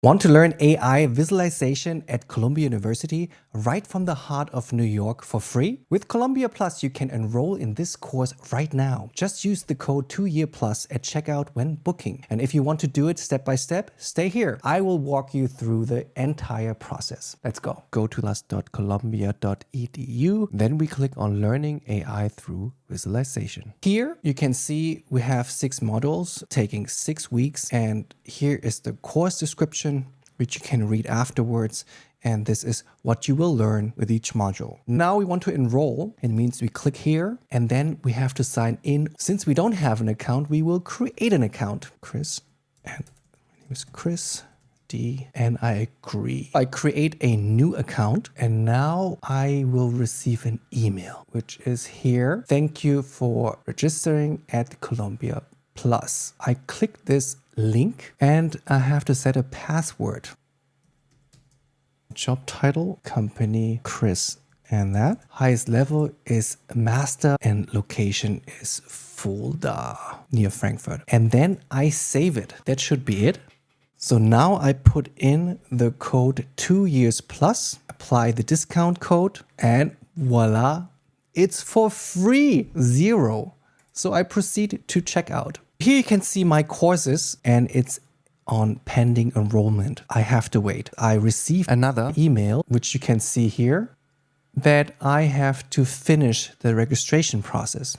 Want to learn AI visualization at Columbia University right from the heart of New York for free? With Columbia Plus, you can enroll in this course right now. Just use the code 2YearPlus at checkout when booking. And if you want to do it step by step, stay here. I will walk you through the entire process. Let's go. Go to plus.columbia.edu. Then we click on Learning AI through Visualization. Here you can see we have 6 modules taking 6 weeks, and here is the course description, which you can read afterwards. And this is what you will learn with each module. Now we want to enroll. It means we click here and then we have to sign in. Since we don't have an account, we will create an account. Chris, and my name is Chris D, and I agree. I create a new account and now I will receive an email, which is here. Thank you for registering at Columbia Plus. I click this link and I have to set a password. Job title, company, Chris, and that. Highest level is master and location is Fulda near Frankfurt. And then I save it. That should be it. So now I put in the code 2YearsPlus, apply the discount code, and voila, it's for free, 0. So I proceed to checkout. Here you can see my courses and it's on pending enrollment. I have to wait. I receive another email, which you can see here, that I have to finish the registration process,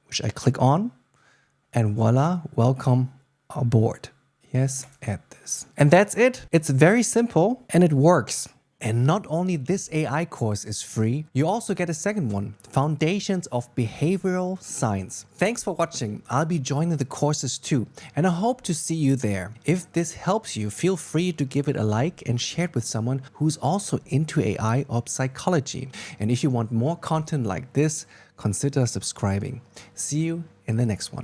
which I click on, and voila, welcome aboard. Yes, add this. And that's it. It's very simple and it works. And not only this AI course is free, you also get a second one, Foundations of Behavioral Science. Thanks for watching. I'll be joining the courses too, and I hope to see you there. If this helps you, feel free to give it a like and share it with someone who's also into AI or psychology. And if you want more content like this, consider subscribing. See you in the next one.